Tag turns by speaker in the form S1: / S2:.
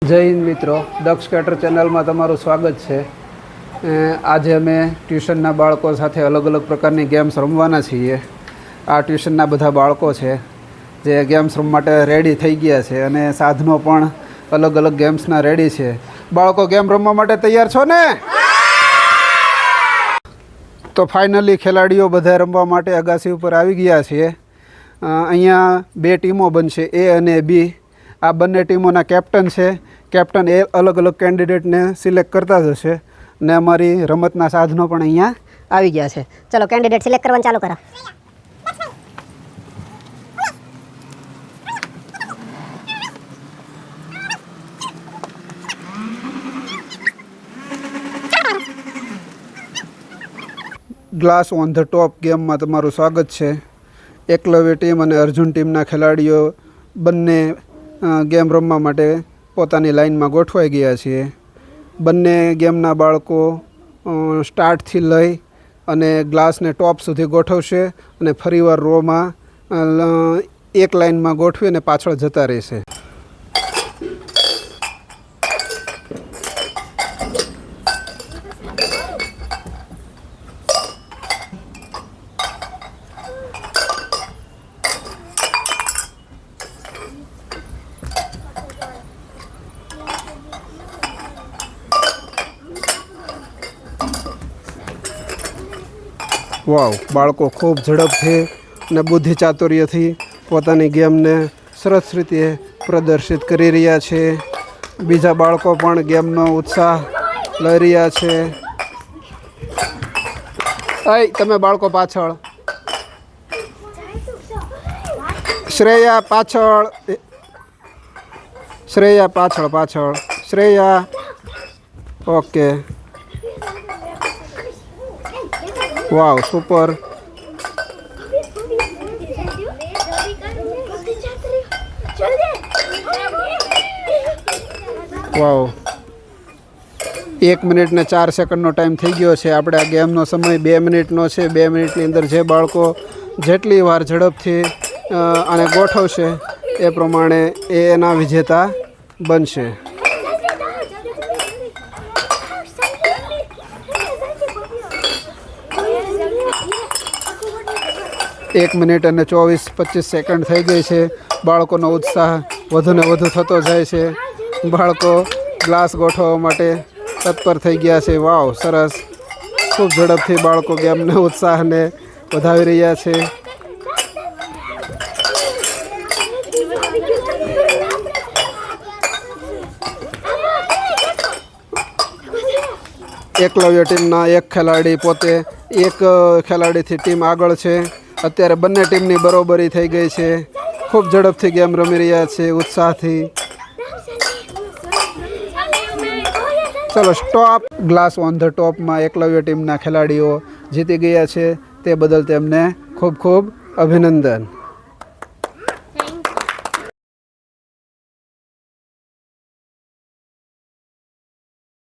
S1: જય હિન્દ મિત્રો, દક્ષ કેટર ચેનલમાં તમારું સ્વાગત છે। આજે અમે ટ્યુશનના બાળકો સાથે અલગ અલગ પ્રકારની ગેમ્સ રમવાના છીએ। આ ટ્યુશનના બધા બાળકો છે જે ગેમ્સ રમવા માટે રેડી થઈ ગયા છે અને સાધનો પણ અલગ અલગ ગેમ્સના રેડી છે। બાળકો ગેમ રમવા માટે તૈયાર છો ને? તો ફાઇનલી ખેલાડીઓ બધા રમવા માટે અગાસી ઉપર આવી ગયા છે। અહીંયા બે ટીમો બનશે, એ અને બી। આ બંને ટીમોના કેપ્ટન છે। કેપ્ટન એ અલગ અલગ કેન્ડિડેટને સિલેક્ટ કરતા જશે ને અમારી રમતના સાધનો પણ અહીંયા
S2: આવી ગયા છે। ચલો કેન્ડિડેટ સિલેક્ટ કરવાનું ચાલુ કરો।
S1: ગ્લાસ ઓન ધ ટોપ ગેમમાં તમારું સ્વાગત છે। એકલવ્ય ટીમ અને અર્જુન ટીમના ખેલાડીઓ બંને ગેમ રમવા માટે પોતાની લાઇનમાં ગોઠવાઈ ગયા છીએ। બંને ગેમના બાળકો સ્ટાર્ટથી લઈ અને ગ્લાસને ટોપ સુધી ગોઠવશે અને ફરીવાર રોમાં એક લાઇનમાં ગોઠવી અને પાછળ જતા રહેશે। વાવ, બાળકો ખૂબ ઝડપથી અને બુદ્ધિ ચાતુર્યથી પોતાની ગેમને સરસ રીતે પ્રદર્શિત કરી રહ્યા છે। બીજા બાળકો પણ ગેમનો ઉત્સાહ લઈ રહ્યા છે। તમે બાળકો પાછળ, શ્રેયા પાછળ, શ્રેયા પાછળ પાછળ, શ્રેયા, ઓકે, વાવ, સુપર। વાવ, 1 મિનિટ ને 4 સેકન્ડનો ટાઈમ થઈ ગયો છે। આપણે આ ગેમનો સમય 2 મિનિટનો છે। 2 મિનિટની અંદર જે બાળકો જેટલી વાર ઝડપથી આને ગોઠવશે એ પ્રમાણે એના વિજેતા બનશે। 1 મિનિટ અને 24-25 સેકન્ડ થઈ ગઈ છે। બાળકોનો ઉત્સાહ વધુ ને વધુ થતો જાય છે। બાળકો ગ્લાસ ગોઠવવા માટે તત્પર થઈ ગયા છે। વાવ, સરસ, ખૂબ ઝડપથી બાળકો ગેમને ઉત્સાહને વધાવી રહ્યા છે। એકલવ્ય ટીમના એક ખેલાડી પોતે એક ખેલાડીથી ટીમ આગળ છે। અત્યારે બંને ટીમની બરોબરી થઈ ગઈ છે। ખૂબ ઝડપથી ગેમ રમી રહ્યા છે, ઉત્સાહથી। ચલો સ્ટોપ। ગ્લાસ ઓન ધ ટોપમાં એકલવ્ય ટીમના ખેલાડીઓ જીતી ગયા છે, તે બદલ તેમને ખૂબ ખૂબ અભિનંદન।